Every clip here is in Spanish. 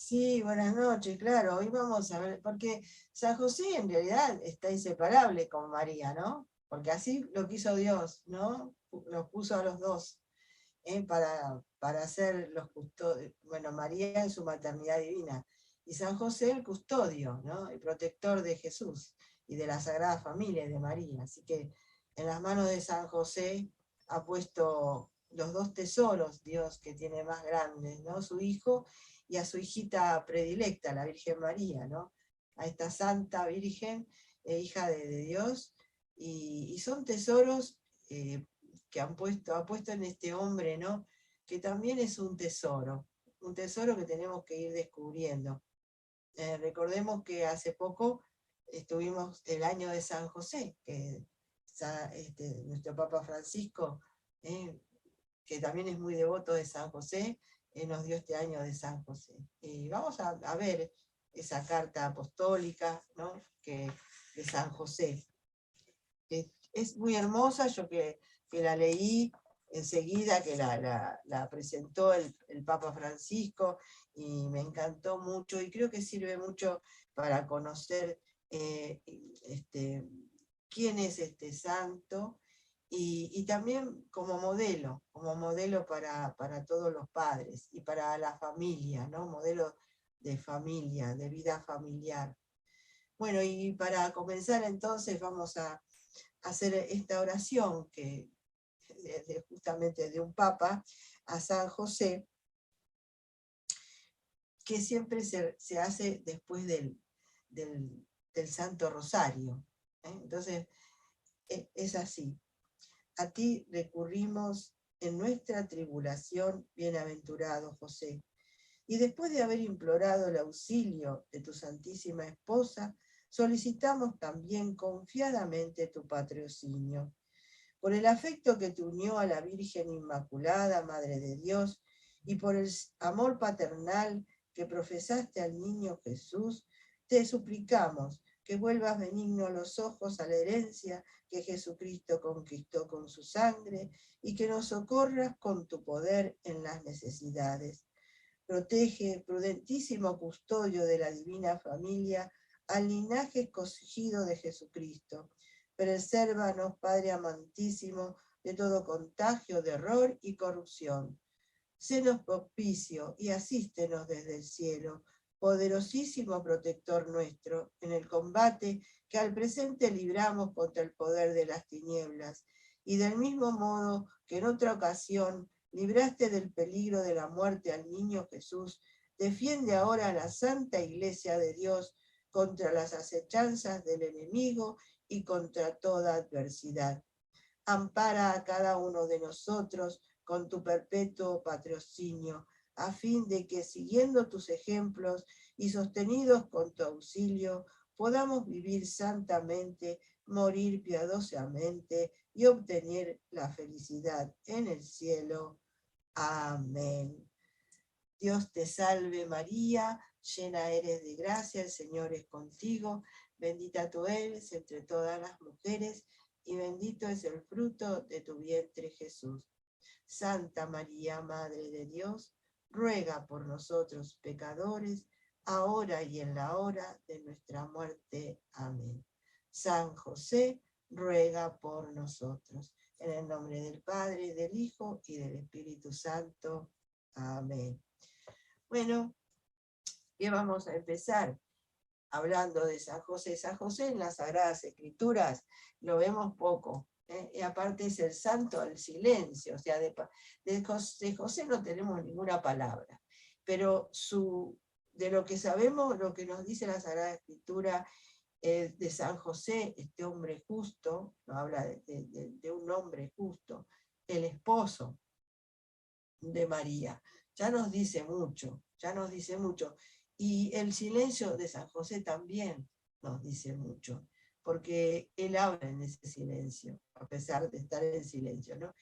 Sí, buenas noches, claro, hoy vamos a ver, porque San José en realidad está inseparable con María, ¿no? Porque así lo quiso Dios, ¿no? Los puso a los dos, para ser los custodios, bueno, María en su maternidad divina, y San José el custodio, ¿no? El protector de Jesús y de la Sagrada Familia y de María. Así que en las manos de San José ha puesto los dos tesoros, Dios que tiene más grandes, ¿no? Su hijo y a su hijita predilecta, la Virgen María, ¿no? A esta santa Virgen, hija de Dios, y son tesoros que ha puesto en este hombre, ¿no? Que también es un tesoro que tenemos que ir descubriendo. Recordemos que hace poco estuvimos el año de San José, que nuestro Papa Francisco, eh, que también es muy devoto de San José, nos dio este año de San José. Y vamos a ver esa carta apostólica, ¿no? De San José, que es muy hermosa, yo que la leí enseguida, que la presentó el Papa Francisco, y me encantó mucho, y creo que sirve mucho para conocer quién es este santo, y también como modelo para todos los padres y para la familia, ¿no? Modelo de familia, de vida familiar. Bueno, y para comenzar entonces vamos a hacer esta oración que justamente de un papa a San José, que siempre se hace después del Santo Rosario. Entonces, es así. A ti recurrimos en nuestra tribulación, bienaventurado José, y después de haber implorado el auxilio de tu Santísima Esposa, solicitamos también confiadamente tu patrocinio. Por el afecto que te unió a la Virgen Inmaculada, Madre de Dios, y por el amor paternal que profesaste al niño Jesús, te suplicamos que vuelvas benigno los ojos a la herencia que Jesucristo conquistó con su sangre, y que nos socorras con tu poder en las necesidades. Protege, prudentísimo custodio de la divina familia, al linaje escogido de Jesucristo. Presérvanos, Padre amantísimo, de todo contagio de error y corrupción. Senos propicio y asístenos desde el cielo, poderosísimo protector nuestro, en el combate que al presente libramos contra el poder de las tinieblas, y del mismo modo que en otra ocasión libraste del peligro de la muerte al niño Jesús, defiende ahora a la Santa Iglesia de Dios contra las acechanzas del enemigo y contra toda adversidad. Ampara a cada uno de nosotros con tu perpetuo patrocinio, a fin de que, siguiendo tus ejemplos y sostenidos con tu auxilio, podamos vivir santamente, morir piadosamente y obtener la felicidad en el cielo. Amén. Dios te salve María, llena eres de gracia, el Señor es contigo, bendita tú eres entre todas las mujeres, y bendito es el fruto de tu vientre Jesús. Santa María, Madre de Dios, ruega por nosotros pecadores, ahora y en la hora de nuestra muerte. Amén. San José, ruega por nosotros. En el nombre del Padre, del Hijo y del Espíritu Santo. Amén. Bueno, ¿qué vamos a empezar? Hablando de San José. San José en las Sagradas Escrituras lo vemos poco. Y aparte es el santo al silencio. O sea, de José no tenemos ninguna palabra. Pero de lo que sabemos, lo que nos dice la Sagrada Escritura de San José, este hombre justo, nos habla de un hombre justo, el esposo de María. Ya nos dice mucho, ya nos dice mucho. Y el silencio de San José también nos dice mucho, porque él habla en ese silencio, a pesar de estar en silencio, ¿no?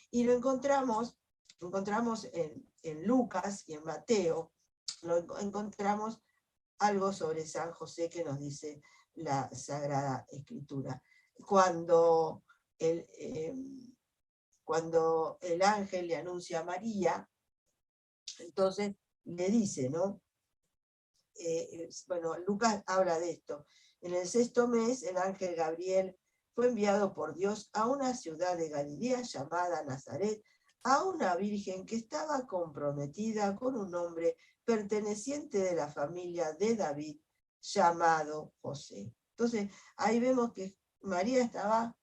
Y lo encontramos en Lucas y en Mateo, lo encontramos algo sobre San José que nos dice la Sagrada Escritura. Cuando el, eh, cuando el ángel le anuncia a María, entonces le dice, ¿no? bueno, Lucas habla de esto. En el 6º mes, el ángel Gabriel fue enviado por Dios a una ciudad de Galilea llamada Nazaret, a una virgen que estaba comprometida con un hombre perteneciente de la familia de David, llamado José. Entonces, ahí vemos que María estaba,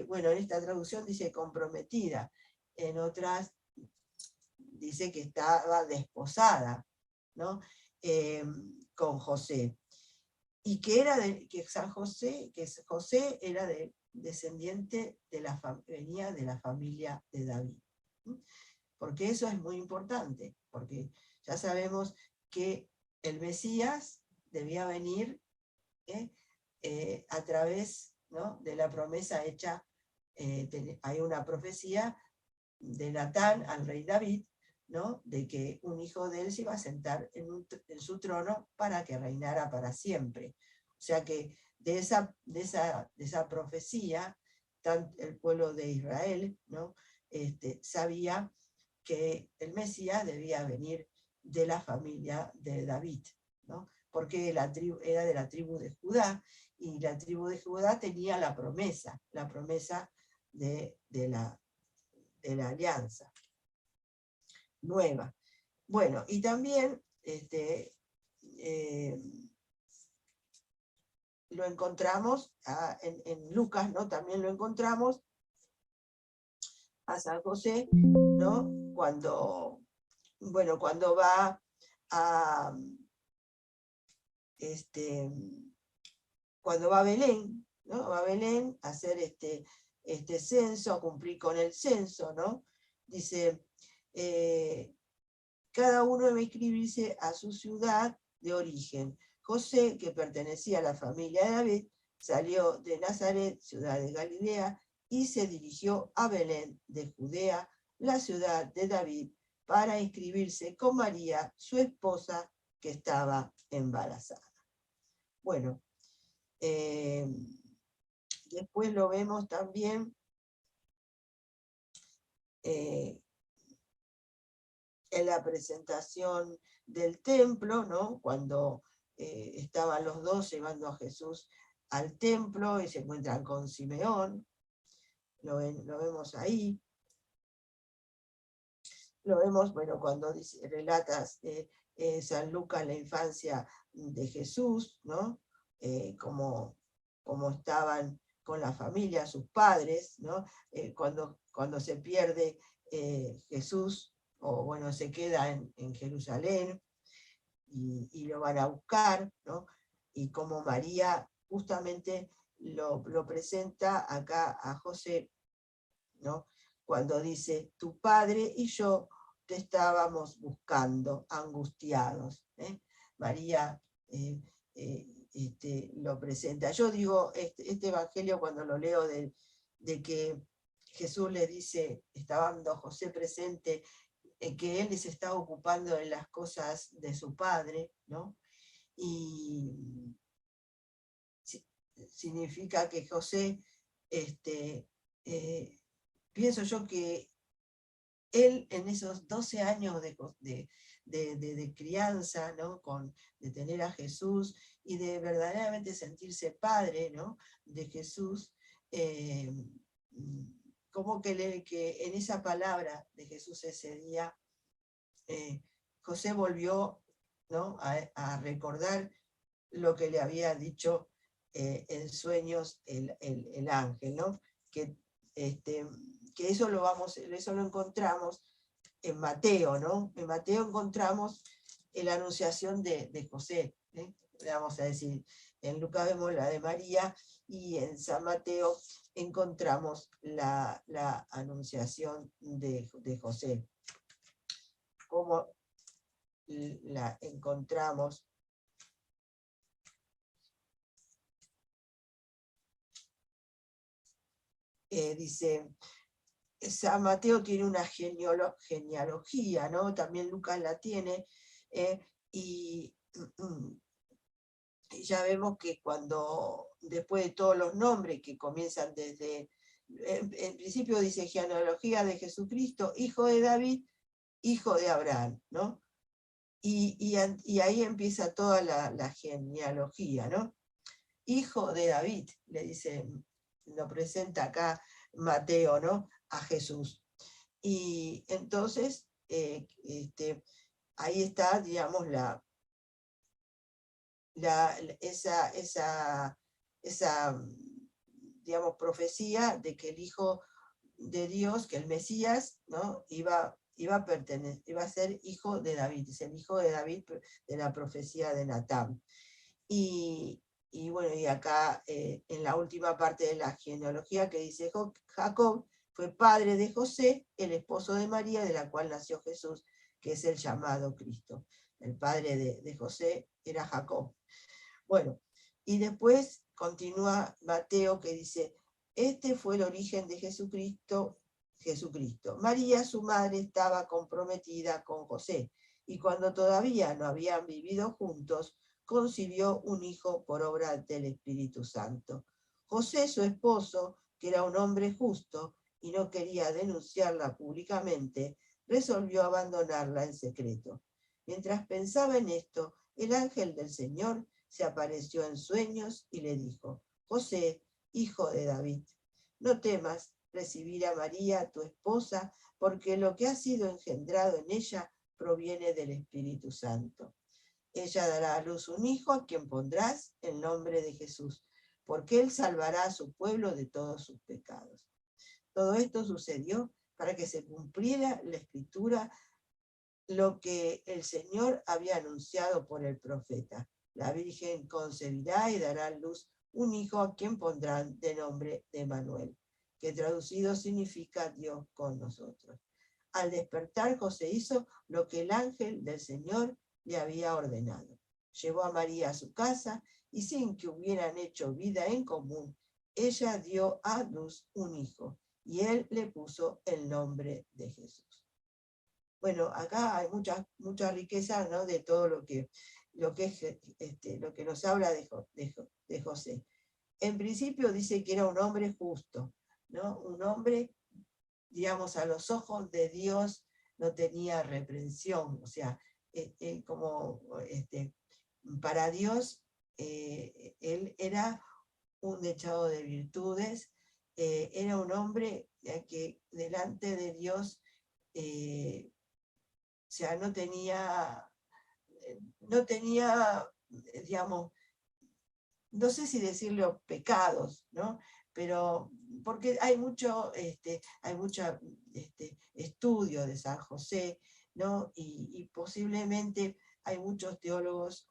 bueno, en esta traducción dice comprometida, en otras dice que estaba desposada, ¿no? Con José. Y que era que San José, José era descendiente venía de la familia de David. Porque eso es muy importante, porque ya sabemos que el Mesías debía venir a través, ¿no?, de la promesa hecha. Hay una profecía de Natán al rey David, ¿no?, de que un hijo de él se iba a sentar en su trono para que reinara para siempre. O sea que de esa profecía, el pueblo de Israel, ¿no?, sabía que el Mesías debía venir de la familia de David, ¿no?, porque era de la tribu de Judá, y la tribu de Judá tenía la promesa de la alianza nueva. Bueno, y también lo encontramos en Lucas, ¿no? También lo encontramos a San José, ¿no? Cuando va a cuando va a Belén, ¿no? Va a Belén a hacer este censo, a cumplir con el censo, ¿no? Dice, cada uno debe inscribirse a su ciudad de origen. José, que pertenecía a la familia de David, salió de Nazaret, ciudad de Galilea, y se dirigió a Belén de Judea, la ciudad de David, para inscribirse con María, su esposa, que estaba embarazada. Bueno, después lo vemos también en la presentación del templo, ¿no? Cuando estaban los dos llevando a Jesús al templo y se encuentran con Simeón, lo vemos ahí. Lo vemos, bueno, cuando relatas San Lucas la infancia de Jesús, ¿no? Como estaban con la familia, sus padres, ¿no? Cuando se pierde Jesús, o bueno, se queda en Jerusalén, y lo van a buscar, ¿no? Y como María justamente lo presenta acá a José, ¿no? Cuando dice, tu padre y yo te estábamos buscando, angustiados. María lo presenta. Yo digo, este evangelio cuando lo leo de que Jesús le dice, estando José presente, que él se está ocupando de las cosas de su padre, ¿no? Y significa que José, pienso yo que él en esos 12 años de crianza, ¿no? De tener a Jesús y de verdaderamente sentirse padre, ¿no?, de Jesús, como que en esa palabra de Jesús ese día, José volvió, ¿no?, a recordar lo que le había dicho en sueños el ángel, ¿no? Que eso lo encontramos en Mateo, ¿no? En Mateo encontramos la anunciación de José, vamos a decir, en Lucas vemos la de María, y en San Mateo encontramos la anunciación de José. ¿Cómo la encontramos? Dice, San Mateo tiene una genealogía, ¿no? También Lucas la tiene, y ya vemos que después de todos los nombres que comienzan desde, en principio dice genealogía de Jesucristo, hijo de David, hijo de Abraham, ¿no? y ahí empieza toda la genealogía, ¿no? Hijo de David, le dice, lo presenta acá Mateo, ¿no? A Jesús. Y entonces, ahí está, digamos, esa, digamos, profecía de que el Hijo de Dios, que el Mesías, ¿no? iba a ser hijo de David, es el hijo de David de la profecía de Natán. Y bueno, y acá en la última parte de la genealogía que dice Jacob fue padre de José, el esposo de María, de la cual nació Jesús, que es el llamado Cristo. El padre de José era Jacob. Bueno, y después continúa Mateo que dice, este fue el origen de Jesucristo. María, su madre, estaba comprometida con José, y cuando todavía no habían vivido juntos, concibió un hijo por obra del Espíritu Santo. José, su esposo, que era un hombre justo y no quería denunciarla públicamente, resolvió abandonarla en secreto. Mientras pensaba en esto, el ángel del Señor se apareció en sueños y le dijo, José, hijo de David, no temas recibir a María, tu esposa, porque lo que ha sido engendrado en ella proviene del Espíritu Santo. Ella dará a luz un hijo a quien pondrás el nombre de Jesús, porque él salvará a su pueblo de todos sus pecados. Todo esto sucedió para que se cumpliera la escritura, lo que el Señor había anunciado por el profeta. La Virgen concebirá y dará a luz un hijo a quien pondrán de nombre de Emmanuel, que traducido significa Dios con nosotros. Al despertar, José hizo lo que el ángel del Señor le había ordenado. Llevó a María a su casa y sin que hubieran hecho vida en común, ella dio a luz un hijo y él le puso el nombre de Jesús. Bueno, acá hay mucha riqueza, ¿no? De todo lo que nos habla de José. En principio dice que era un hombre justo, ¿no? Un hombre, digamos, a los ojos de Dios no tenía reprensión, o sea, para Dios él era un dechado de virtudes, era un hombre que delante de Dios o sea, digamos, no sé si decirlo pecados, ¿no? Pero porque hay mucho estudio de San José, ¿no? Y posiblemente hay muchos teólogos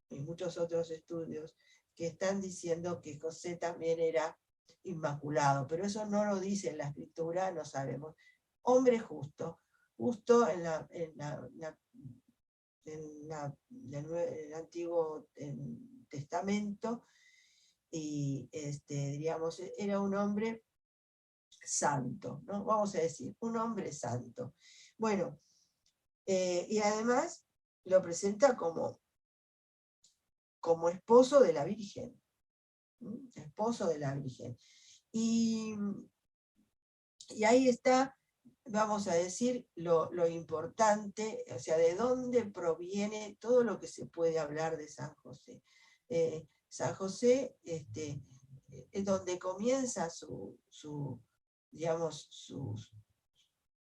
y muchos otros estudios que están diciendo que José también era inmaculado, pero eso no lo dice en la escritura, no sabemos. Hombre justo en el Antiguo Testamento, y diríamos, era un hombre santo, ¿no? Vamos a decir, un hombre santo. Bueno, y además lo presenta como esposo de la Virgen, ¿sí? Esposo de la Virgen. Y ahí está, vamos a decir, lo importante, o sea, de dónde proviene todo lo que se puede hablar de San José. San José es donde comienza digamos,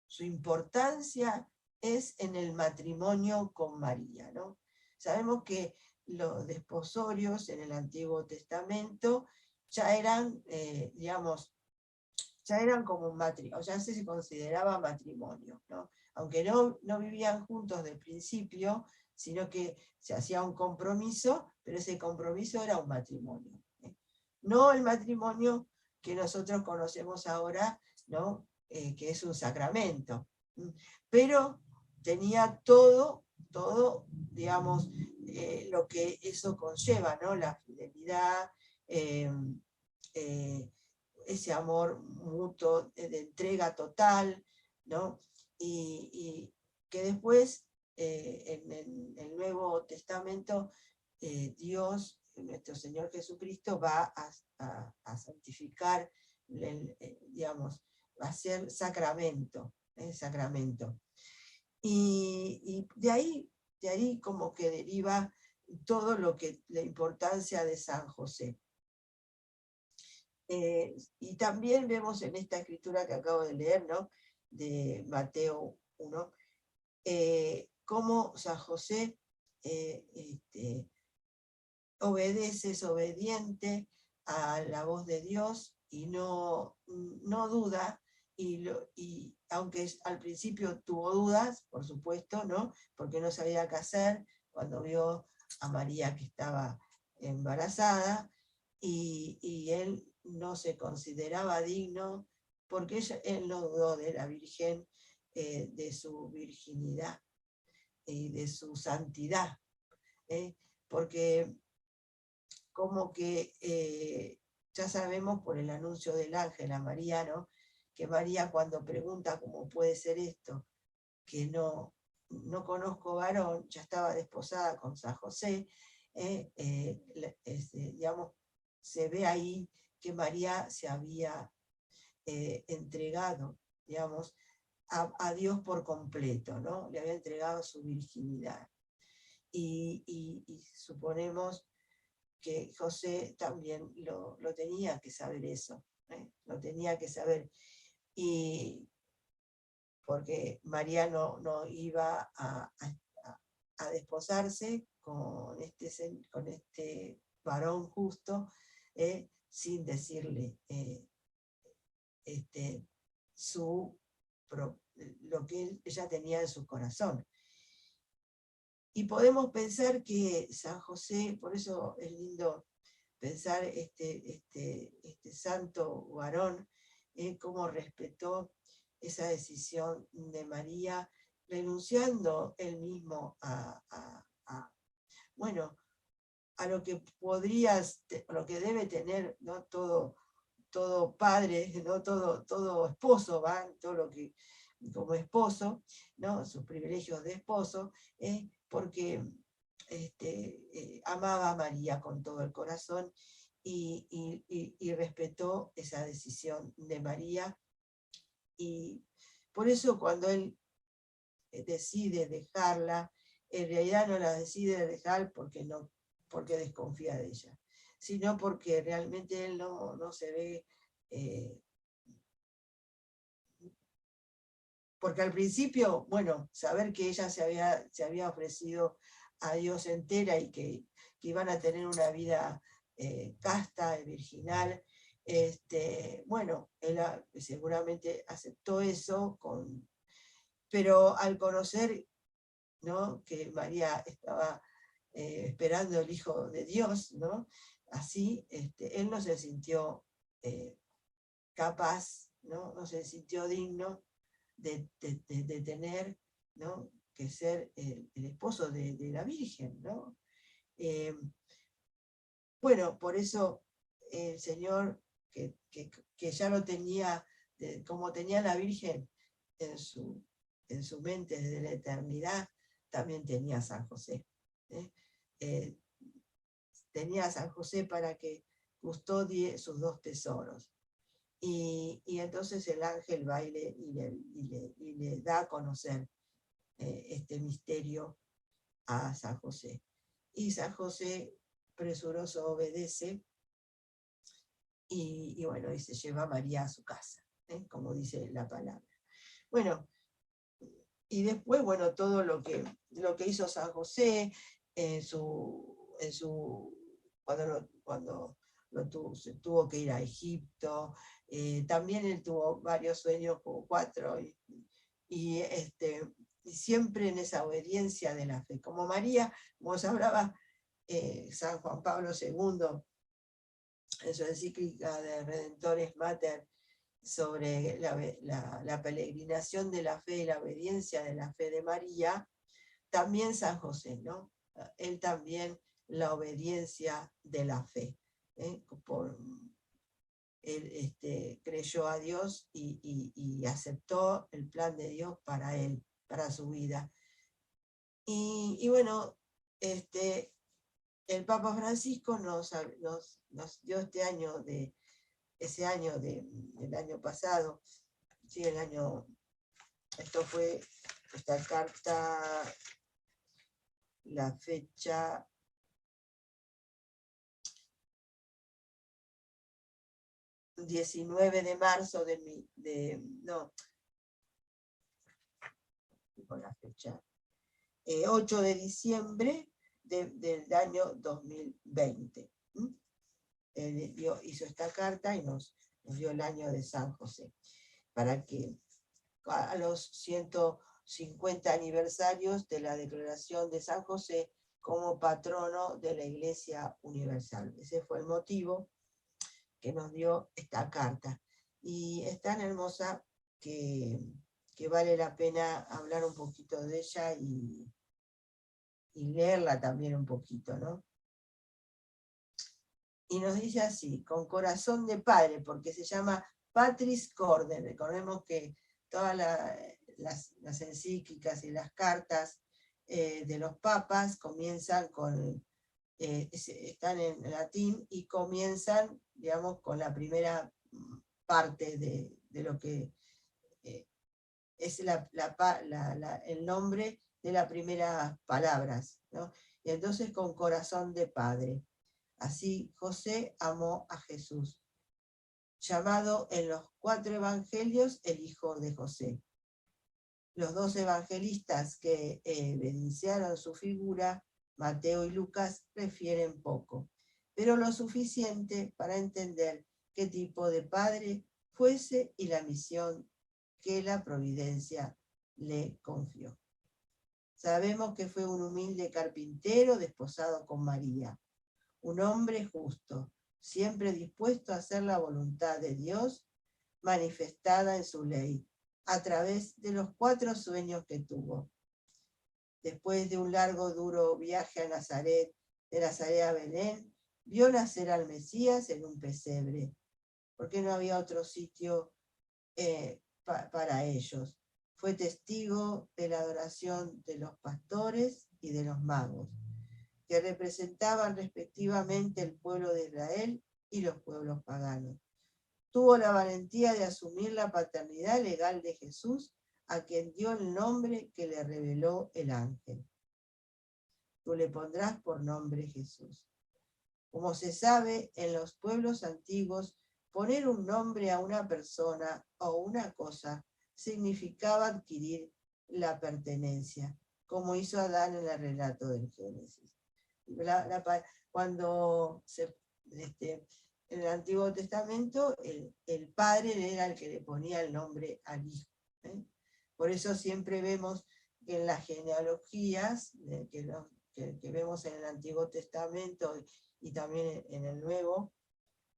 su importancia es en el matrimonio con María, ¿no? Sabemos que los desposorios en el Antiguo Testamento ya eran, digamos, ya eran como un matrimonio, ya se consideraba matrimonio, ¿no? Aunque no vivían juntos del principio, sino que se hacía un compromiso, pero ese compromiso era un matrimonio, ¿eh? No el matrimonio que nosotros conocemos ahora, ¿no? Que es un sacramento, pero tenía todo, digamos, lo que eso conlleva, ¿no? La fidelidad, eh, eh, ese amor mutuo de entrega total, ¿no? Y que después en el Nuevo Testamento Dios, nuestro Señor Jesucristo, va a santificar, digamos, va a ser sacramento, sacramento. Y de ahí de ahí como que deriva todo lo que, la importancia de San José. Y también vemos en esta escritura que acabo de leer, ¿no?, de Mateo 1, cómo San José obedece, es obediente a la voz de Dios y no duda, y aunque al principio tuvo dudas, por supuesto, ¿no?, porque no sabía qué hacer cuando vio a María que estaba embarazada, y él no se consideraba digno, porque él no dudó de la Virgen, de su virginidad y de su santidad, porque como que ya sabemos por el anuncio del ángel a María, ¿no?, que María, cuando pregunta cómo puede ser esto, que no conozco varón, ya estaba desposada con San José, digamos, se ve ahí que María se había entregado, digamos, a Dios por completo, ¿no? Le había entregado su virginidad. Y suponemos que José también lo tenía que saber eso, lo tenía que saber. Y porque María no iba a desposarse con este varón justo, sin decirle lo que ella tenía en su corazón. Y podemos pensar que San José, por eso es lindo pensar este santo varón, cómo respetó esa decisión de María, renunciando él mismo bueno, a lo que lo que debe tener, ¿no?, todo padre, ¿no?, todo esposo, ¿va?, todo lo que como esposo, ¿no?, sus privilegios de esposo, porque amaba a María con todo el corazón, y respetó esa decisión de María. Y por eso cuando él decide dejarla, en realidad no la decide dejar porque desconfía de ella, sino porque realmente él no se ve, porque al principio, bueno, saber que ella se había ofrecido a Dios entera y que iban a tener una vida casta, virginal, bueno, él seguramente aceptó eso, pero al conocer, ¿no?, que María estaba esperando el Hijo de Dios, ¿no?, así, él no se sintió capaz, no se sintió digno de tener, ¿no?, que ser el esposo de la Virgen, ¿no? Bueno, por eso el Señor, que ya lo tenía, como tenía la Virgen en su mente desde la eternidad, también tenía a San José. Tenía a San José para que custodie sus dos tesoros. Y entonces el ángel va y le da a conocer este misterio a San José. Y San José, presuroso, obedece, y bueno, y se lleva a María a su casa, como dice la palabra. Bueno, y después, bueno, todo lo que hizo San José cuando se tuvo que ir a Egipto. También él tuvo varios sueños, como 4, y siempre en esa obediencia de la fe. Como María, como se hablaba San Juan Pablo II, en su encíclica de Redentores Mater, sobre la peregrinación de la fe y la obediencia de la fe de María, también San José, ¿no? Él también la obediencia de la fe. Él creyó a Dios y aceptó el plan de Dios para él, para su vida. Y bueno, el Papa Francisco nos dio ese año del año pasado, sí, esta carta la fecha 19 de marzo no, con la fecha, 8 de diciembre del año 2020. Hizo esta carta y nos dio el año de San José, para que a los 150 aniversarios de la declaración de San José como patrono de la Iglesia Universal. Ese fue el motivo que nos dio esta carta. Y es tan hermosa que vale la pena hablar un poquito de ella y leerla también un poquito, ¿no? Y nos dice así, con corazón de padre, porque se llama Patris Corde. Recordemos que todas las encíclicas y las cartas de los papas comienzan con, están en latín y comienzan, digamos, con la primera parte de lo que es el nombre de las primeras palabras, ¿no? Y entonces con corazón de padre. Así José amó a Jesús, llamado en los 4 evangelios el hijo de José. Los 2 evangelistas que evidenciaron su figura, Mateo y Lucas, refieren poco, pero lo suficiente para entender qué tipo de padre fuese y la misión que la providencia le confió. Sabemos que fue un humilde carpintero desposado con María, un hombre justo, siempre dispuesto a hacer la voluntad de Dios manifestada en su ley, a través de los 4 sueños que tuvo. Después de un largo, duro viaje a Nazaret, de Nazaret a Belén, vio nacer al Mesías en un pesebre, porque no había otro sitio para ellos. Fue testigo de la adoración de los pastores y de los magos, que representaban respectivamente el pueblo de Israel y los pueblos paganos. Tuvo la valentía de asumir la paternidad legal de Jesús, a quien dio el nombre que le reveló el ángel. Tú le pondrás por nombre Jesús. Como se sabe, en los pueblos antiguos, poner un nombre a una persona o una cosa significaba adquirir la pertenencia, como hizo Adán en el relato del Génesis. Cuando en el Antiguo Testamento, el padre era el que le ponía el nombre al hijo. Por eso siempre vemos que en las genealogías que vemos en el Antiguo Testamento y también en el Nuevo,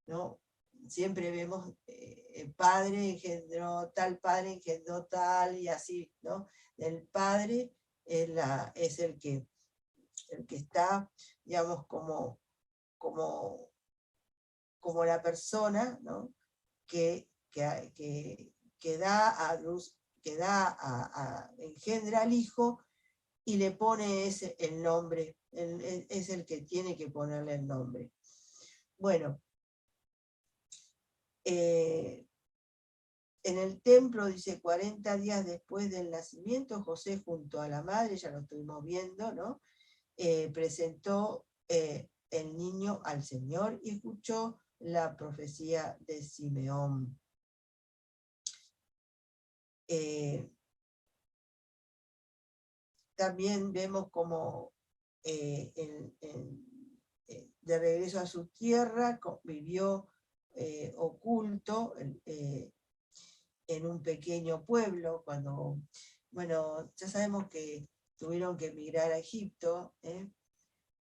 ¿no? Siempre vemos el padre engendró tal, y así, ¿no? El padre es el que está, digamos, como la persona, ¿no? que da a luz, engendra al hijo y le pone el nombre, es el que tiene que ponerle el nombre. Bueno, en el templo, dice, 40 días después del nacimiento, José junto a la madre, ya lo estuvimos viendo, ¿no? Presentó el niño al Señor y escuchó la profecía de Simeón. También vemos como de regreso a su tierra vivió oculto en un pequeño pueblo, bueno, ya sabemos que tuvieron que emigrar a Egipto.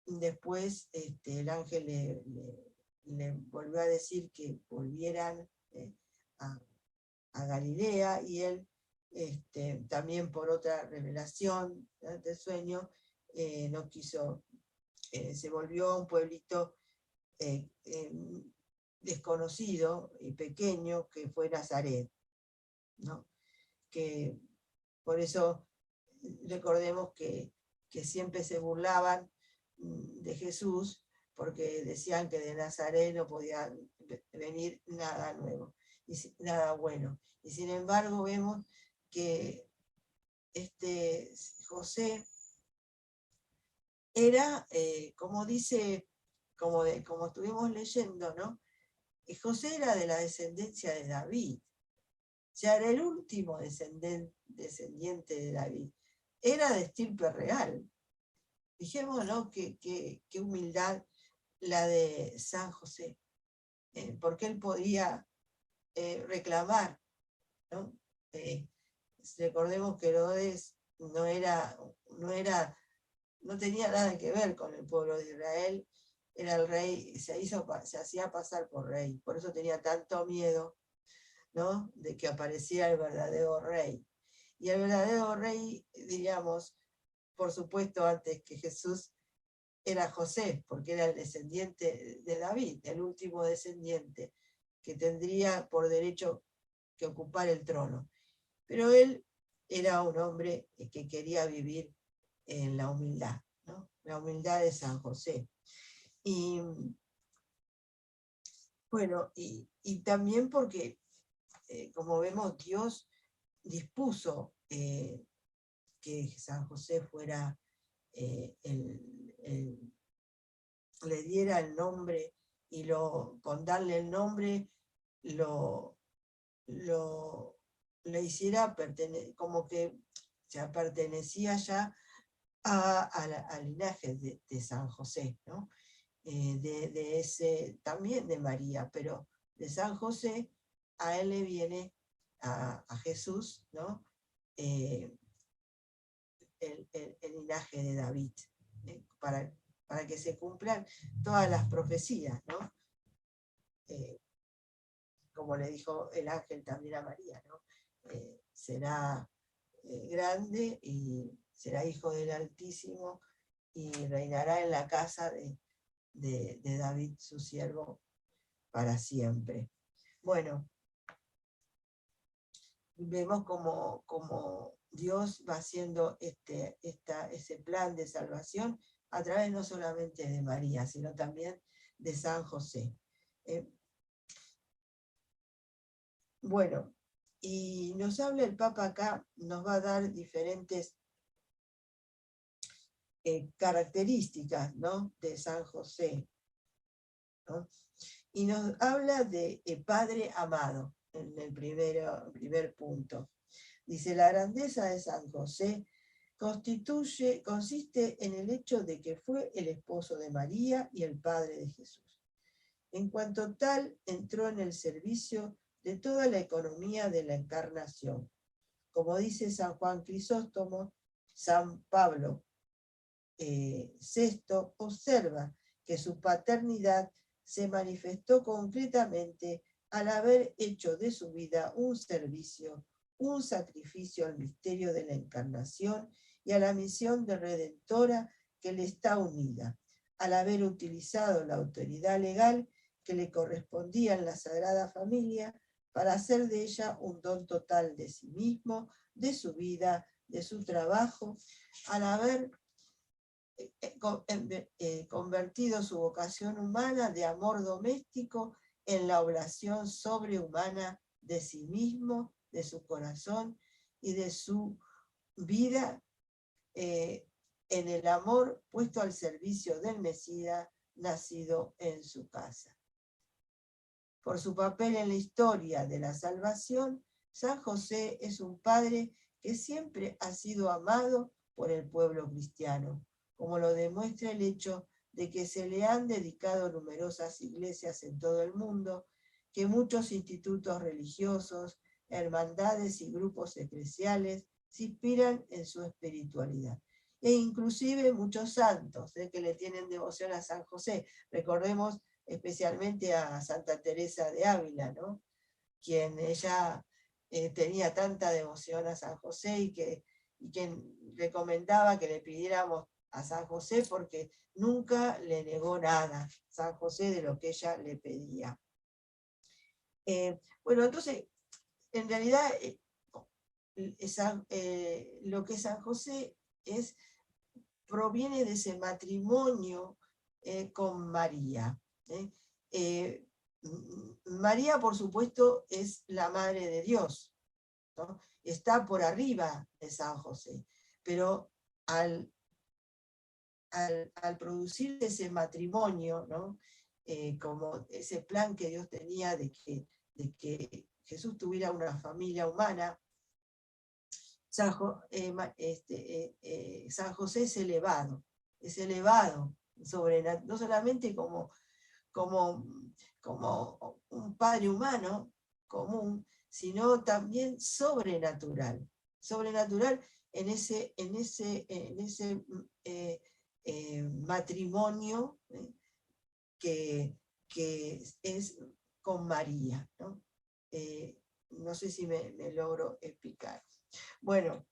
Después el ángel le volvió a decir que volvieran a Galilea, y él también por otra revelación de sueño no quiso, se volvió a un pueblito desconocido y pequeño que fue Nazaret, ¿no? Que por eso recordemos que siempre se burlaban de Jesús, porque decían que de Nazaret no podía venir nada nuevo, nada bueno. Y sin embargo vemos que José era, como dice, como estuvimos leyendo, ¿no? José era de la descendencia de David, ya era el último descendiente de David, era de estirpe real. Dijimos, ¿no? Qué humildad la de San José, porque él podía reclamar, ¿no? Recordemos que Herodes no tenía nada que ver con el pueblo de Israel, era el rey, se hacía pasar por rey, por eso tenía tanto miedo, ¿no? De que apareciera el verdadero rey. Y el verdadero rey, diríamos, por supuesto, antes que Jesús, era José, porque era el descendiente de David, el último descendiente, que tendría por derecho que ocupar el trono. Pero él era un hombre que quería vivir en la humildad, ¿no? La humildad de San José. Y bueno, y también porque, como vemos, Dios dispuso que San José fuera, le diera el nombre, y con darle el nombre le hiciera como que ya pertenecía ya al linaje de San José, ¿no? De ese, también de María, pero de San José a él le viene a Jesús, ¿no? El linaje de David, para que se cumplan todas las profecías, ¿no? Como le dijo el ángel también a María, ¿no? Será grande y será hijo del Altísimo y reinará en la casa de David, su siervo, para siempre. Bueno, vemos como Dios va haciendo ese plan de salvación a través no solamente de María, sino también de San José. Bueno, y nos habla el Papa acá, nos va a dar diferentes características, ¿no? De San José, ¿no? Y nos habla de Padre amado, en el primer punto. Dice, la grandeza de San José consiste en el hecho de que fue el esposo de María y el padre de Jesús. En cuanto tal, entró en el servicio de toda la economía de la encarnación. Como dice San Juan Crisóstomo, San Pablo VI observa que su paternidad se manifestó concretamente al haber hecho de su vida un servicio, un sacrificio al misterio de la encarnación y a la misión de redentora que le está unida, al haber utilizado la autoridad legal que le correspondía en la Sagrada Familia para hacer de ella un don total de sí mismo, de su vida, de su trabajo, al haber convertido su vocación humana de amor doméstico en la oblación sobrehumana de sí mismo, de su corazón y de su vida en el amor puesto al servicio del Mesías nacido en su casa. Por su papel en la historia de la salvación, San José es un padre que siempre ha sido amado por el pueblo cristiano, como lo demuestra el hecho de que se le han dedicado numerosas iglesias en todo el mundo, que muchos institutos religiosos, hermandades y grupos eclesiales se inspiran en su espiritualidad. E inclusive muchos santos que le tienen devoción a San José. Recordemos especialmente a Santa Teresa de Ávila, ¿no? Quien ella tenía tanta devoción a San José y que recomendaba que le pidiéramos a San José porque nunca le negó nada, San José, de lo que ella le pedía. Bueno, entonces, en realidad, lo que San José proviene de ese matrimonio con María. María, por supuesto, es la Madre de Dios, ¿no? Está por arriba de San José, pero al al producir ese matrimonio, ¿no? Como ese plan que Dios tenía de que Jesús tuviera una familia humana, San José es elevado no solamente como un padre humano común, sino también sobrenatural en ese matrimonio que es con María, ¿no? No sé si me logro explicar. Bueno,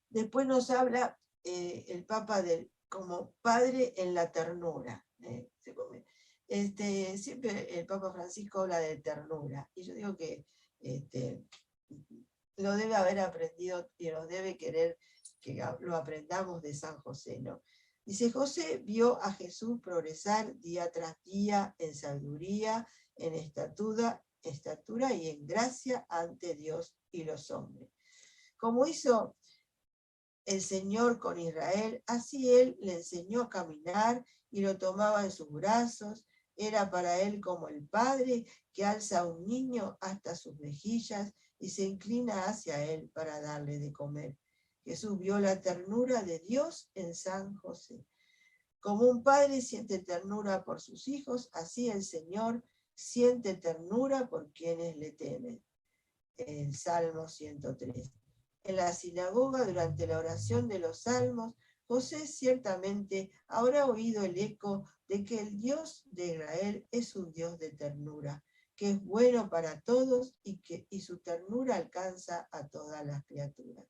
después nos habla el Papa como padre en la ternura. Siempre el Papa Francisco habla de ternura, y yo digo que lo debe haber aprendido y nos debe querer que lo aprendamos de San José, ¿no? Dice, José vio a Jesús progresar día tras día en sabiduría, en estatura y en gracia ante Dios y los hombres. Como hizo el Señor con Israel, así él le enseñó a caminar y lo tomaba en sus brazos. Era para él como el padre que alza a un niño hasta sus mejillas y se inclina hacia él para darle de comer. Jesús vio la ternura de Dios en San José. Como un padre siente ternura por sus hijos, así el Señor siente ternura por quienes le temen. El Salmo 103. En la sinagoga, durante la oración de los salmos, José ciertamente habrá oído el eco de que el Dios de Israel es un Dios de ternura, que es bueno para todos y su ternura alcanza a todas las criaturas.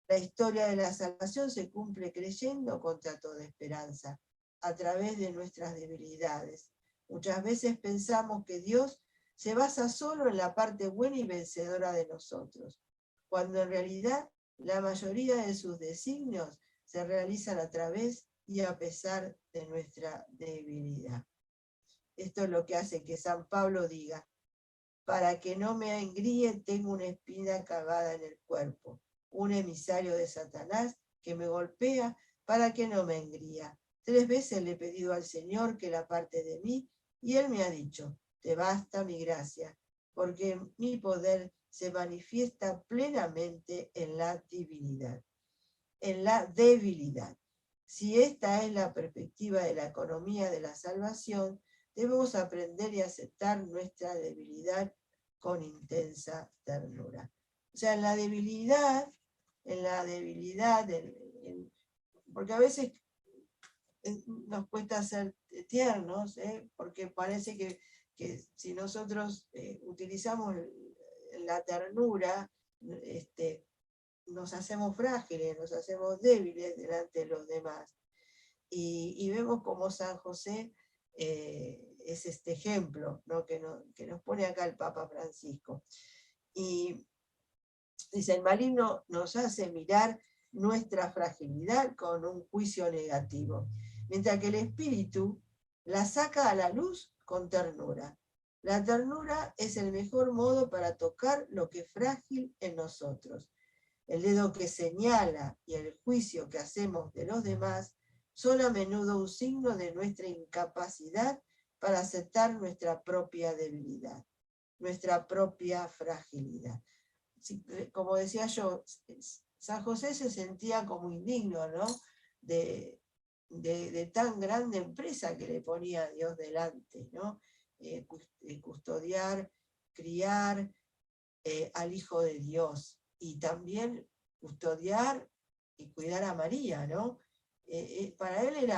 La historia de la salvación se cumple creyendo contra toda esperanza, a través de nuestras debilidades. Muchas veces pensamos que Dios se basa solo en la parte buena y vencedora de nosotros, cuando en realidad la mayoría de sus designios se realizan a través y a pesar de nuestra debilidad. Esto es lo que hace que San Pablo diga, para que no me engríe tengo una espina clavada en el cuerpo, un emisario de Satanás que me golpea para que no me engría. 3 veces le he pedido al Señor que la aparte de mí, y Él me ha dicho, te basta mi gracia, porque mi poder se manifiesta plenamente en la divinidad, en la debilidad. Si esta es la perspectiva de la economía de la salvación, debemos aprender y aceptar nuestra debilidad con intensa ternura. O sea, en la debilidad, porque a veces nos cuesta ser tiernos, porque parece que si nosotros utilizamos la ternura, nos hacemos frágiles, nos hacemos débiles delante de los demás. Y vemos como San José es este ejemplo, ¿no? que nos pone acá el Papa Francisco. Y dice, el maligno nos hace mirar nuestra fragilidad con un juicio negativo, mientras que el espíritu la saca a la luz con ternura. La ternura es el mejor modo para tocar lo que es frágil en nosotros. El dedo que señala y el juicio que hacemos de los demás son a menudo un signo de nuestra incapacidad para aceptar nuestra propia debilidad, nuestra propia fragilidad. Como decía yo, San José se sentía como indigno, ¿no? de tan grande empresa que le ponía a Dios delante, ¿no? Custodiar, criar al Hijo de Dios, y también custodiar y cuidar a María, ¿no? Para él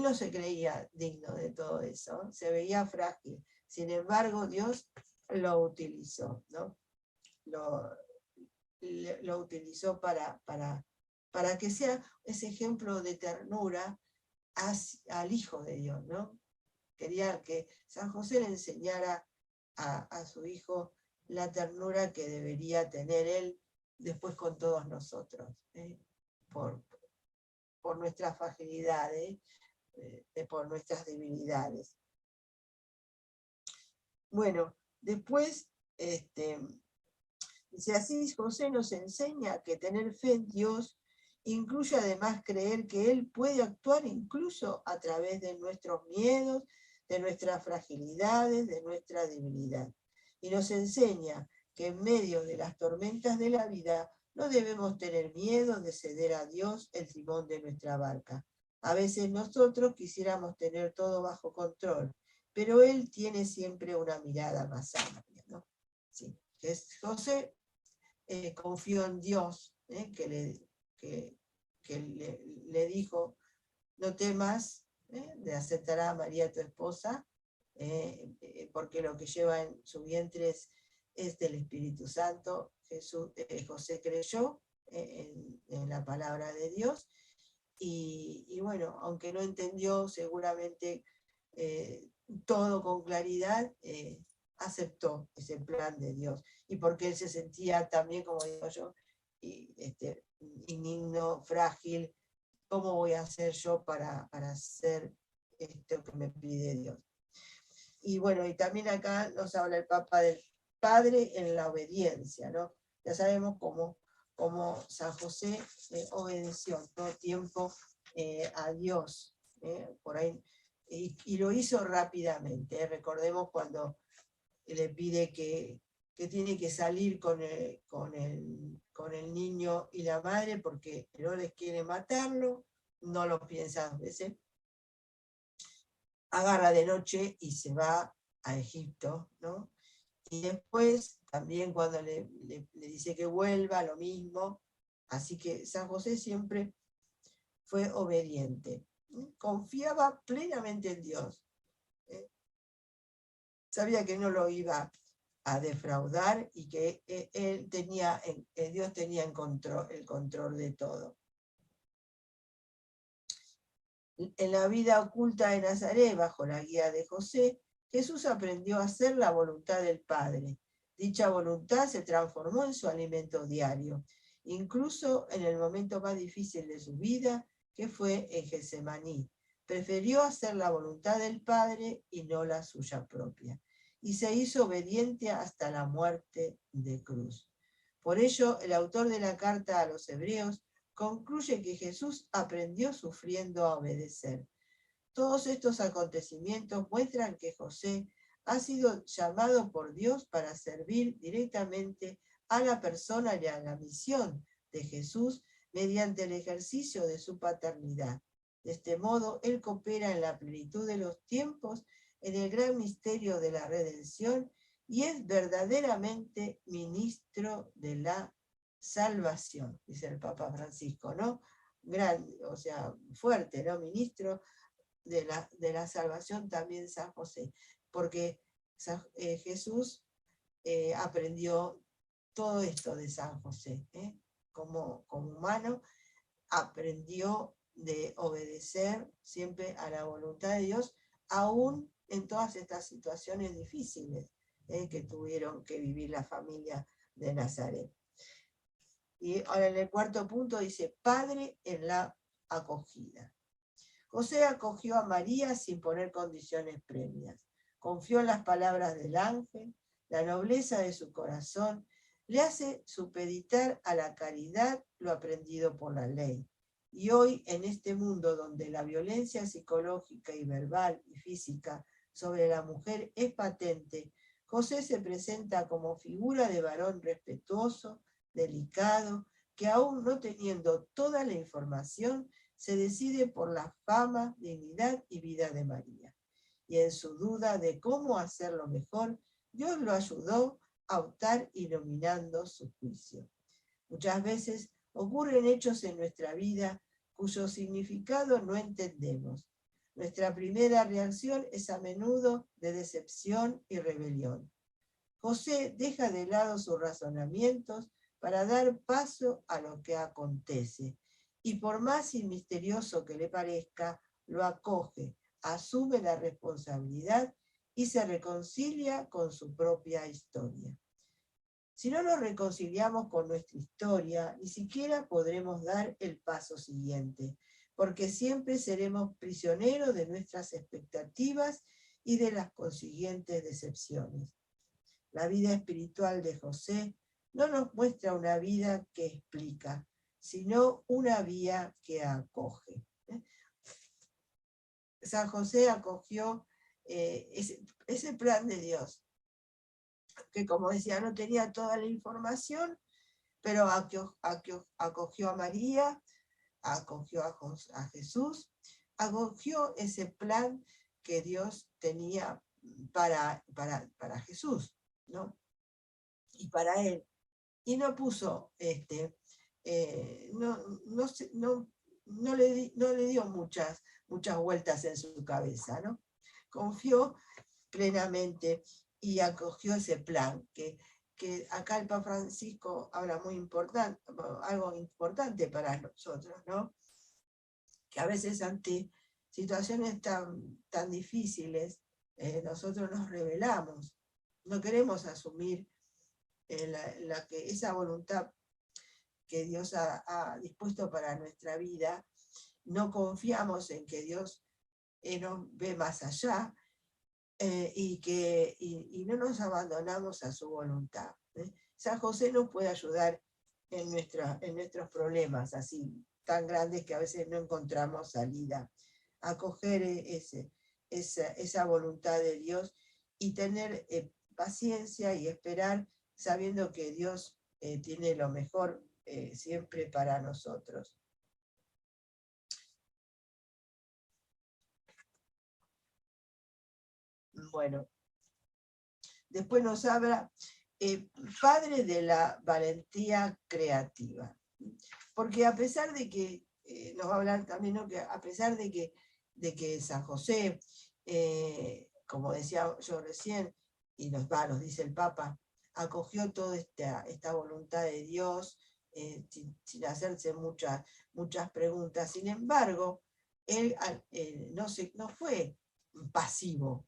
no se creía digno de todo eso, se veía frágil. Sin embargo, Dios lo utilizó, ¿no? Lo utilizó para que sea ese ejemplo de ternura al Hijo de Dios, ¿no? Quería que San José le enseñara a su hijo la ternura que debería tener él después con todos nosotros, por nuestras fragilidades, por nuestras debilidades. Bueno, después Dice, así José nos enseña que tener fe en Dios incluye además creer que Él puede actuar incluso a través de nuestros miedos, de nuestras fragilidades, de nuestra debilidad. Y nos enseña que en medio de las tormentas de la vida no debemos tener miedo de ceder a Dios el timón de nuestra barca. A veces nosotros quisiéramos tener todo bajo control, pero Él tiene siempre una mirada más amplia, ¿no? Sí. José confió en Dios, que le dijo, no temas, le aceptará a María tu esposa, porque lo que lleva en su vientre es del Espíritu Santo. José creyó en la palabra de Dios, y bueno, aunque no entendió seguramente todo con claridad, aceptó ese plan de Dios, y porque él se sentía también, como digo yo, indigno, frágil. ¿Cómo voy a hacer yo para hacer esto que me pide Dios? Y bueno, y también acá nos habla el Papa del Padre en la obediencia, ¿no? Ya sabemos cómo San José obedeció en todo tiempo a Dios, por ahí, y lo hizo rápidamente. Recordemos cuando le pide que tiene que salir con el niño y la madre porque Herodes quiere matarlo, no lo piensa dos veces, agarra de noche y se va a Egipto, ¿no? Y después, también cuando le dice que vuelva, lo mismo. Así que San José siempre fue obediente, confiaba plenamente en Dios, sabía que no lo iba a defraudar y que Dios tenía el control de todo. En la vida oculta de Nazaret, bajo la guía de José, Jesús aprendió a hacer la voluntad del Padre. Dicha voluntad se transformó en su alimento diario, incluso en el momento más difícil de su vida, que fue en Getsemaní. Prefirió hacer la voluntad del Padre y no la suya propia, y se hizo obediente hasta la muerte de cruz. Por ello, el autor de la carta a los Hebreos concluye que Jesús aprendió sufriendo a obedecer. Todos estos acontecimientos muestran que José ha sido llamado por Dios para servir directamente a la persona y a la misión de Jesús mediante el ejercicio de su paternidad. De este modo, él coopera en la plenitud de los tiempos en el gran misterio de la redención y es verdaderamente ministro de la salvación, dice el Papa Francisco, ¿no? Grande, o sea, fuerte, ¿no? Ministro de la salvación también San José, porque Jesús aprendió todo esto de San José, como humano, aprendió de obedecer siempre a la voluntad de Dios, aún en todas estas situaciones difíciles que tuvieron que vivir la familia de Nazaret. Y ahora en el cuarto punto dice, Padre en la acogida. José acogió a María sin poner condiciones previas. Confió en las palabras del ángel, la nobleza de su corazón le hace supeditar a la caridad lo aprendido por la ley. Y hoy, en este mundo donde la violencia psicológica y verbal y física sobre la mujer es patente, José se presenta como figura de varón respetuoso, delicado, que aún no teniendo toda la información, se decide por la fama, dignidad y vida de María. Y en su duda de cómo hacerlo mejor, Dios lo ayudó a optar iluminando su juicio. Muchas veces ocurren hechos en nuestra vida cuyo significado no entendemos. Nuestra primera reacción es a menudo de decepción y rebelión. José deja de lado sus razonamientos para dar paso a lo que acontece, y por más misterioso que le parezca, lo acoge, asume la responsabilidad y se reconcilia con su propia historia. Si no nos reconciliamos con nuestra historia, ni siquiera podremos dar el paso siguiente, porque siempre seremos prisioneros de nuestras expectativas y de las consiguientes decepciones. La vida espiritual de José no nos muestra una vida que explica, sino una vía que acoge. San José acogió ese plan de Dios, que como decía, no tenía toda la información, pero acogió a María, acogió a Jesús, acogió ese plan que Dios tenía para Jesús, ¿no? Y para él. Y no puso, no le dio muchas vueltas en su cabeza, ¿no? Confió plenamente y acogió ese plan, que acá el Papa Francisco habla muy importante, algo importante para nosotros, ¿no? Que a veces ante situaciones tan difíciles, nosotros nos rebelamos, no queremos asumir esa voluntad que Dios ha dispuesto para nuestra vida, no confiamos en que Dios nos ve más allá, y no nos abandonamos a su voluntad. San José nos puede ayudar en nuestros problemas así tan grandes que a veces no encontramos salida. Acoger esa voluntad de Dios y tener paciencia y esperar sabiendo que Dios tiene lo mejor siempre para nosotros. Bueno, después nos habla padre de la valentía creativa. Porque a pesar de que, nos va a hablar también, ¿no? Que a pesar de que San José, como decía yo recién, y nos dice el Papa, acogió toda esta voluntad de Dios, sin hacerse muchas preguntas. Sin embargo, él no fue pasivo,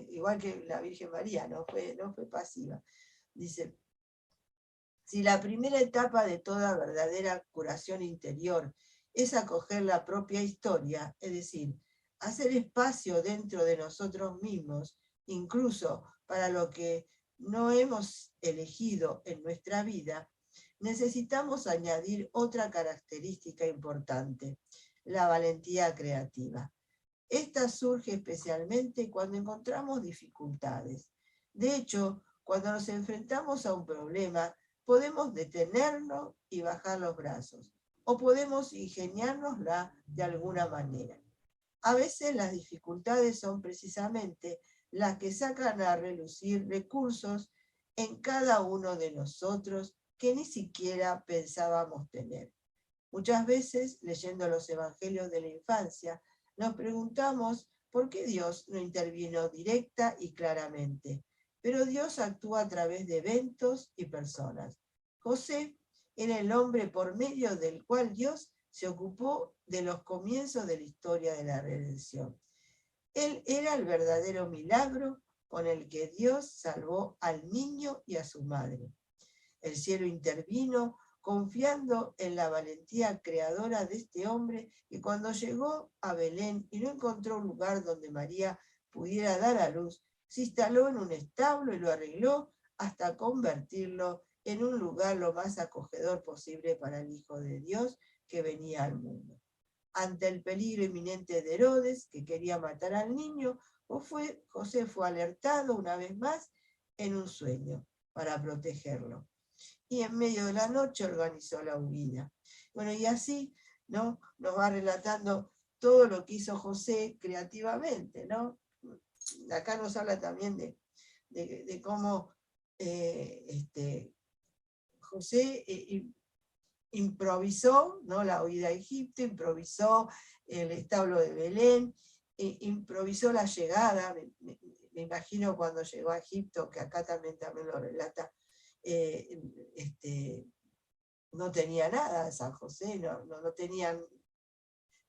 igual que la Virgen María, no fue pasiva. Dice, si la primera etapa de toda verdadera curación interior es acoger la propia historia, es decir, hacer espacio dentro de nosotros mismos, incluso para lo que no hemos elegido en nuestra vida, necesitamos añadir otra característica importante, la valentía creativa. Esta surge especialmente cuando encontramos dificultades. De hecho, cuando nos enfrentamos a un problema, podemos detenernos y bajar los brazos, o podemos ingeniárnosla de alguna manera. A veces las dificultades son precisamente las que sacan a relucir recursos en cada uno de nosotros que ni siquiera pensábamos tener. Muchas veces, leyendo los evangelios de la infancia, nos preguntamos por qué Dios no intervino directa y claramente. Pero Dios actúa a través de eventos y personas. José era el hombre por medio del cual Dios se ocupó de los comienzos de la historia de la redención. Él era el verdadero milagro con el que Dios salvó al niño y a su madre. El cielo intervino confiando en la valentía creadora de este hombre, que cuando llegó a Belén y no encontró un lugar donde María pudiera dar a luz, se instaló en un establo y lo arregló hasta convertirlo en un lugar lo más acogedor posible para el Hijo de Dios que venía al mundo. Ante el peligro inminente de Herodes, que quería matar al niño, José fue alertado una vez más en un sueño para protegerlo. Y en medio de la noche organizó la huida. Bueno, y así, ¿no? Nos va relatando todo lo que hizo José creativamente, ¿no? Acá nos habla también de cómo José improvisó, ¿no? La huida a Egipto, improvisó el establo de Belén, improvisó la llegada, me imagino cuando llegó a Egipto, que acá también lo relata, no tenía nada San José, no tenían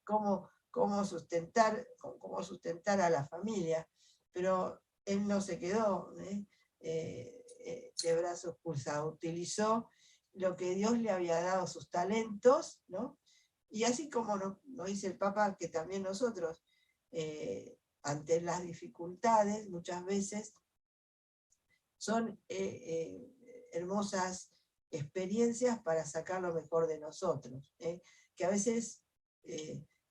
cómo sustentar a la familia, pero él no se quedó de brazos cruzados, utilizó lo que Dios le había dado, sus talentos, ¿no? Y así como nos dice el Papa, que también nosotros, ante las dificultades, muchas veces son hermosas experiencias para sacar lo mejor de nosotros, que a veces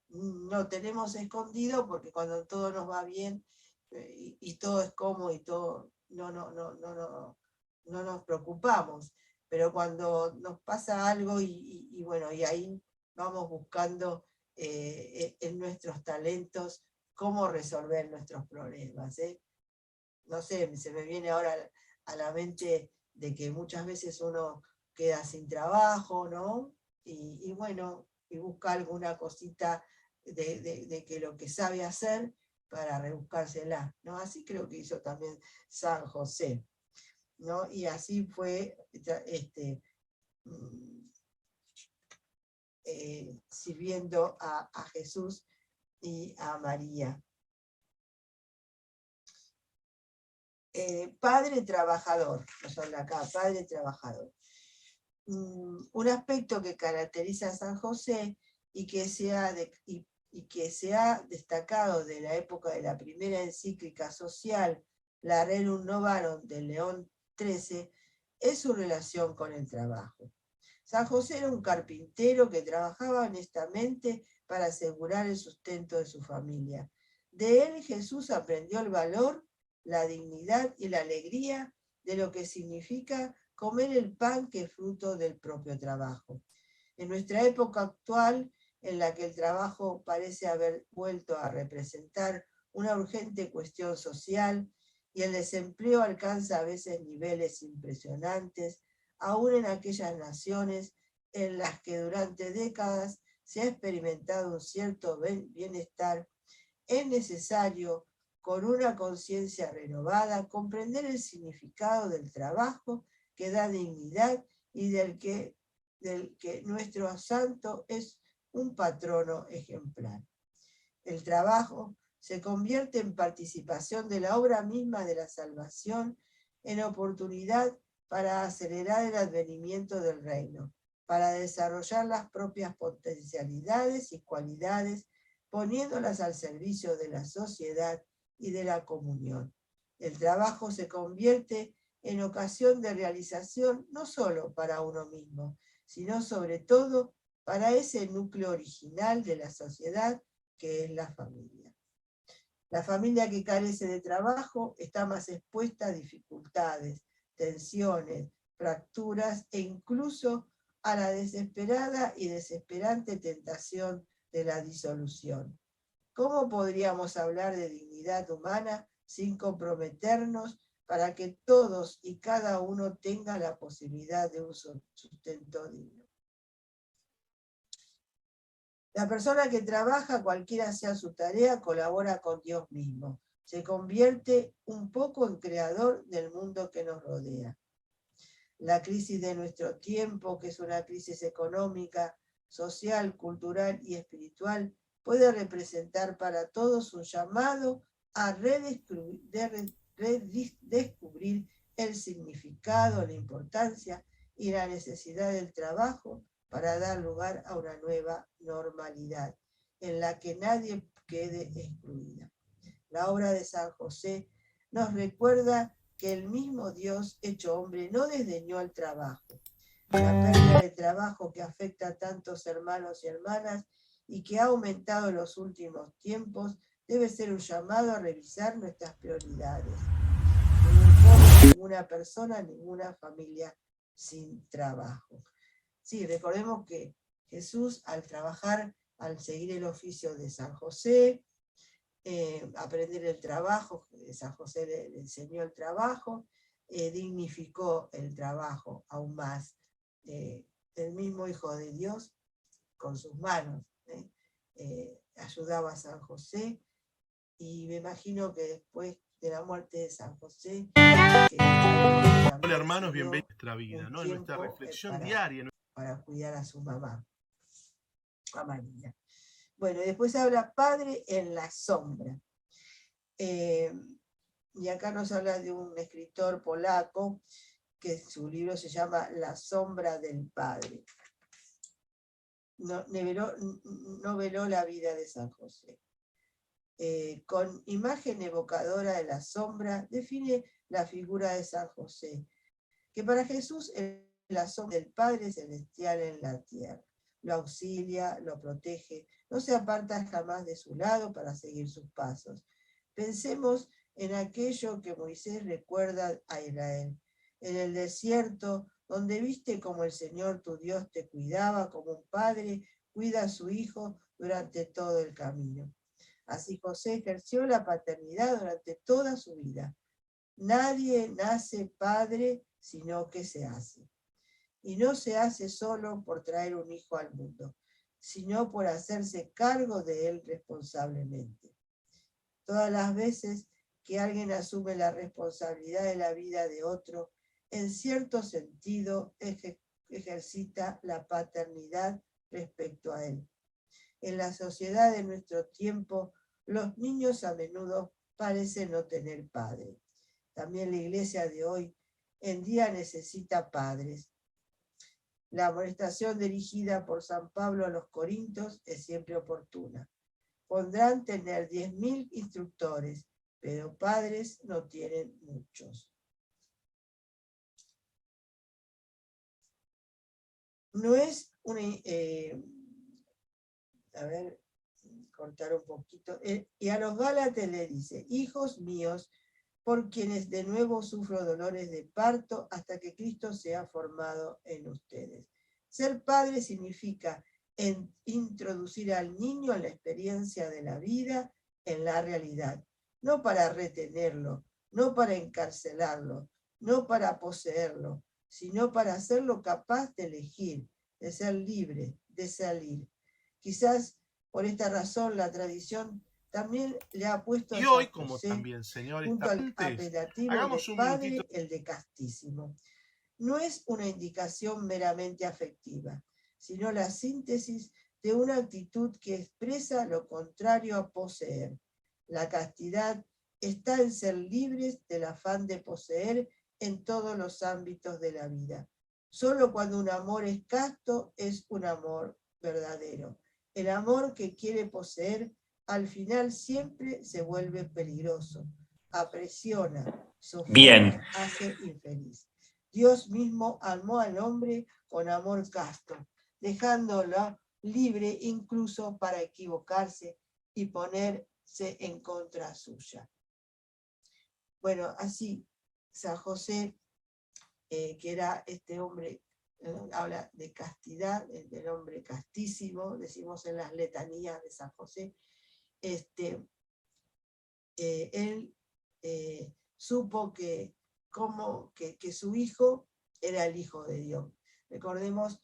no tenemos escondido porque cuando todo nos va bien y todo es cómodo y todo, no nos preocupamos, pero cuando nos pasa algo y bueno, y ahí vamos buscando en nuestros talentos cómo resolver nuestros problemas. No sé, se me viene ahora a la mente de que muchas veces uno queda sin trabajo, ¿no? Y bueno, y busca alguna cosita de que lo que sabe hacer para rebuscársela, ¿no? Así creo que hizo también San José, ¿no? Y así fue sirviendo a Jesús y a María. Padre trabajador, nos habla acá, padre trabajador. Un aspecto que caracteriza a San José y que se ha destacado de la época de la primera encíclica social, la Rerum Novarum de León XIII, es su relación con el trabajo. San José era un carpintero que trabajaba honestamente para asegurar el sustento de su familia. De él Jesús aprendió el valor, la dignidad y la alegría de lo que significa comer el pan que es fruto del propio trabajo. En nuestra época actual, en la que el trabajo parece haber vuelto a representar una urgente cuestión social y el desempleo alcanza a veces niveles impresionantes, aún en aquellas naciones en las que durante décadas se ha experimentado un cierto bienestar, es necesario, con una conciencia renovada, comprender el significado del trabajo que da dignidad y del que nuestro santo es un patrono ejemplar. El trabajo se convierte en participación de la obra misma de la salvación, en oportunidad para acelerar el advenimiento del reino, para desarrollar las propias potencialidades y cualidades, poniéndolas al servicio de la sociedad y de la comunión. El trabajo se convierte en ocasión de realización no solo para uno mismo, sino sobre todo para ese núcleo original de la sociedad que es la familia. La familia que carece de trabajo está más expuesta a dificultades, tensiones, fracturas e incluso a la desesperada y desesperante tentación de la disolución. ¿Cómo podríamos hablar de dignidad humana sin comprometernos para que todos y cada uno tenga la posibilidad de un sustento digno? La persona que trabaja, cualquiera sea su tarea, colabora con Dios mismo. Se convierte un poco en creador del mundo que nos rodea. La crisis de nuestro tiempo, que es una crisis económica, social, cultural y espiritual, puede representar para todos un llamado a redescubrir el significado, la importancia y la necesidad del trabajo para dar lugar a una nueva normalidad en la que nadie quede excluida. La obra de San José nos recuerda que el mismo Dios hecho hombre no desdeñó el trabajo. La pérdida de trabajo que afecta a tantos hermanos y hermanas y que ha aumentado en los últimos tiempos debe ser un llamado a revisar nuestras prioridades. Ninguna persona, ninguna familia sin trabajo. Sí, recordemos que Jesús al trabajar, al seguir el oficio de San José, aprender el trabajo, San José le enseñó el trabajo, dignificó el trabajo aún más. El mismo Hijo de Dios, con sus manos, ayudaba a San José, y me imagino que después de la muerte de San José, hola hermanos, bienvenidos a nuestra vida, ¿no? En nuestra reflexión diaria. Para cuidar a su mamá, a María. Bueno, después habla Padre en la sombra. Y acá nos habla de un escritor polaco que su libro se llama La sombra del Padre. Noveló la vida de San José. Con imagen evocadora de la sombra, define la figura de San José, que para Jesús el la sombra del Padre Celestial en la tierra. Lo auxilia, lo protege, no se aparta jamás de su lado para seguir sus pasos. Pensemos en aquello que Moisés recuerda a Israel. En el desierto, donde viste como el Señor tu Dios te cuidaba, como un padre cuida a su hijo durante todo el camino. Así José ejerció la paternidad durante toda su vida. Nadie nace padre, sino que se hace. Y no se hace solo por traer un hijo al mundo, sino por hacerse cargo de él responsablemente. Todas las veces que alguien asume la responsabilidad de la vida de otro, en cierto sentido ejercita la paternidad respecto a él. En la sociedad de nuestro tiempo, los niños a menudo parecen no tener padre. También la iglesia de hoy en día necesita padres. La amonestación dirigida por San Pablo a los Corintios es siempre oportuna. Podrán tener 10.000 instructores, pero padres no tienen muchos. No es una... cortar un poquito. Y a los Gálatas le dice, hijos míos, por quienes de nuevo sufro dolores de parto hasta que Cristo sea formado en ustedes. Ser padre significa introducir al niño en la experiencia de la vida, en la realidad, no para retenerlo, no para encarcelarlo, no para poseerlo, sino para hacerlo capaz de elegir, de ser libre, de salir. Quizás por esta razón la tradición también le ha puesto a Y hoy, San como José, también, señores, junto al antes, apelativo de hagamos un padre, minutito. el de castísimo. No es una indicación meramente afectiva, sino la síntesis de una actitud que expresa lo contrario a poseer. La castidad está en ser libres del afán de poseer en todos los ámbitos de la vida. Solo cuando un amor es casto es un amor verdadero. El amor que quiere poseer al final siempre se vuelve peligroso, apresiona, sofoca, hace infeliz. Dios mismo amó al hombre con amor casto, dejándolo libre incluso para equivocarse y ponerse en contra suya. Bueno, así San José, que era este hombre, habla de castidad, del hombre castísimo, decimos en las letanías de San José, él supo que su hijo era el Hijo de Dios. Recordemos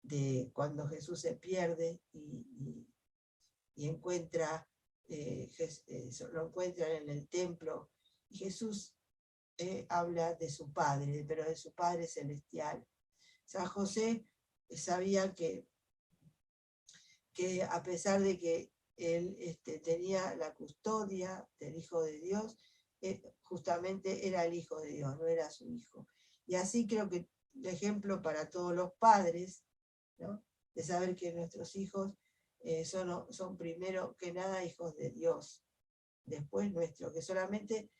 de cuando Jesús se pierde y encuentra, lo encuentran en el templo, y Jesús habla de su Padre, pero de su Padre Celestial. San José sabía que a pesar de que él tenía la custodia del Hijo de Dios, justamente era el Hijo de Dios, no era su hijo. Y así creo que el ejemplo para todos los padres, ¿no? De saber que nuestros hijos son primero que nada hijos de Dios, después nuestros, que solamente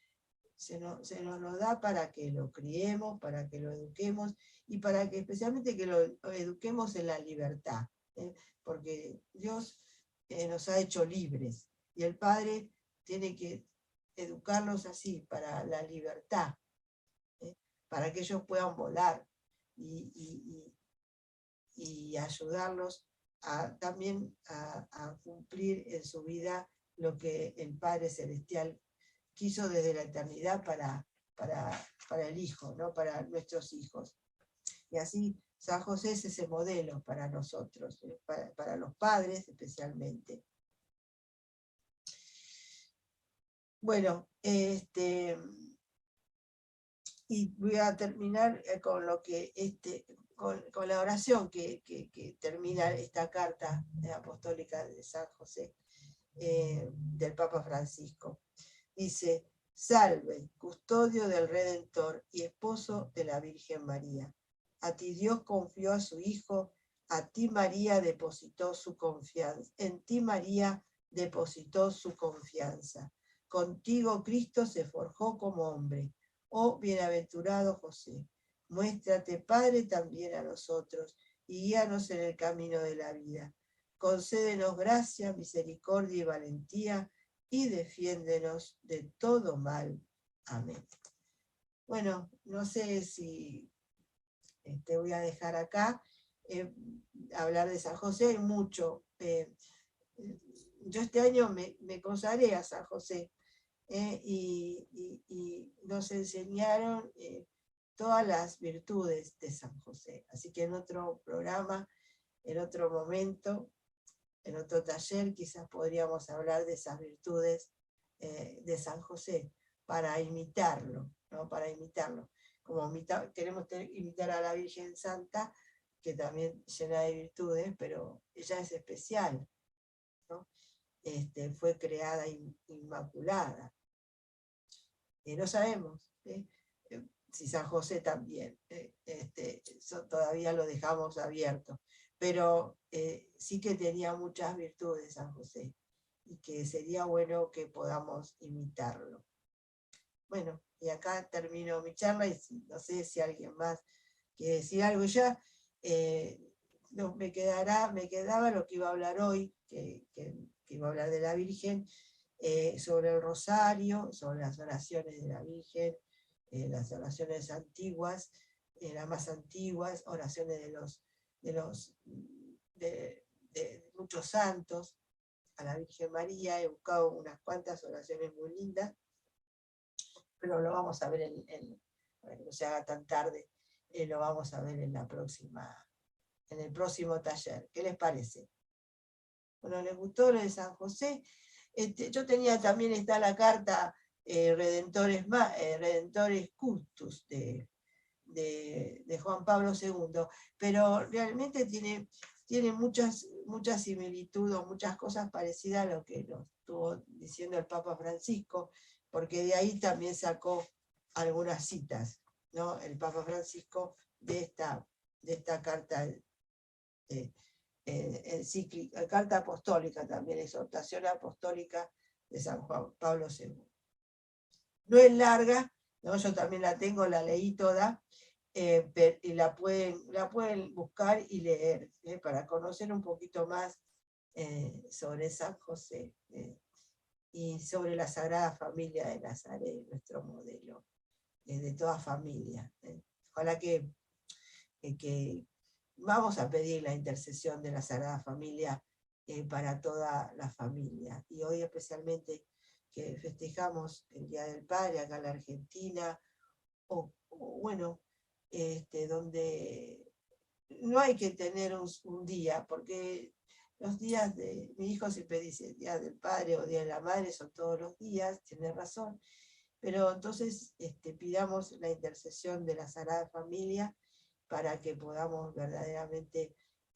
se nos da para que lo criemos, para que lo eduquemos y para que especialmente que lo eduquemos en la libertad, porque Dios nos ha hecho libres y el Padre tiene que educarlos así, para la libertad, para que ellos puedan volar y ayudarlos también a cumplir en su vida lo que el Padre Celestial quiso desde la eternidad para el Hijo, ¿no? Para nuestros hijos. Y así San José es ese modelo para nosotros, para los padres especialmente. Bueno, y voy a terminar con lo que con la oración que termina esta carta apostólica de San José, del Papa Francisco. Dice: salve, custodio del Redentor y esposo de la Virgen María. A ti Dios confió a su Hijo, a ti María depositó su confianza. En ti María depositó su confianza. Contigo Cristo se forjó como hombre. Oh bienaventurado José, muéstrate, Padre, también a nosotros, y guíanos en el camino de la vida. Concédenos gracia, misericordia y valentía, y defiéndenos de todo mal. Amén. Bueno, no sé si te voy a dejar acá. Hablar de San José hay mucho. Yo este año me consagré a San José, y nos enseñaron todas las virtudes de San José. Así que en otro programa, en otro momento, en otro taller, quizás podríamos hablar de esas virtudes de San José, para imitarlo, ¿no? Para imitarlo. Como queremos imitar a la Virgen Santa, que también llena de virtudes, pero ella es especial, ¿no? Fue creada inmaculada. No sabemos si San José también, eso todavía lo dejamos abierto, pero sí que tenía muchas virtudes San José, y que sería bueno que podamos imitarlo. Bueno, y acá termino mi charla, y no sé si alguien más quiere decir algo ya. No, me quedaba lo que iba a hablar hoy, que iba a hablar de la Virgen, sobre el rosario, sobre las oraciones de la Virgen, las oraciones antiguas, las más antiguas, oraciones de muchos santos, a la Virgen María. He buscado unas cuantas oraciones muy lindas, pero lo vamos a ver para que no se haga tan tarde, lo vamos a ver en el próximo taller. ¿Qué les parece? Bueno, ¿les gustó lo de San José? Yo tenía también, está la carta Redentores Custos de Juan Pablo II, pero realmente tiene muchas similitudes, muchas cosas parecidas a lo que nos estuvo diciendo el Papa Francisco, porque de ahí también sacó algunas citas, ¿no? El Papa Francisco de esta carta encíclica, carta apostólica también, exhortación apostólica de San Juan Pablo II. No es larga, ¿no? Yo también la tengo, la leí toda, y la pueden buscar y leer, para conocer un poquito más sobre San José, y sobre la Sagrada Familia de Nazaret, nuestro modelo de toda familia. Ojalá que vamos a pedir la intercesión de la Sagrada Familia para toda la familia. Y hoy especialmente, que festejamos el Día del Padre acá en la Argentina, bueno, donde no hay que tener un día, porque los días mi hijo siempre dice, Día del Padre o Día de la Madre son todos los días, tiene razón, pero entonces pidamos la intercesión de la Sagrada Familia para que podamos verdaderamente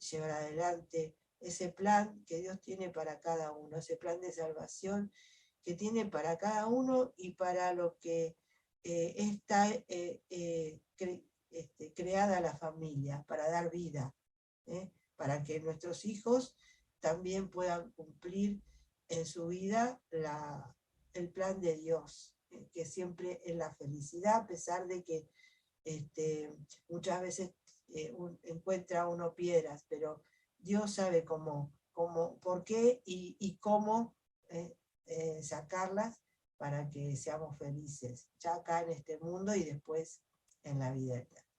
llevar adelante ese plan que Dios tiene para cada uno, ese plan de salvación que tiene para cada uno, y para lo que está creada la familia, para dar vida, para que nuestros hijos también puedan cumplir en su vida el plan de Dios, que siempre es la felicidad, a pesar de que muchas veces encuentra uno piedras, pero Dios sabe por qué y cómo sacarlas, para que seamos felices, ya acá en este mundo y después en la vida eterna.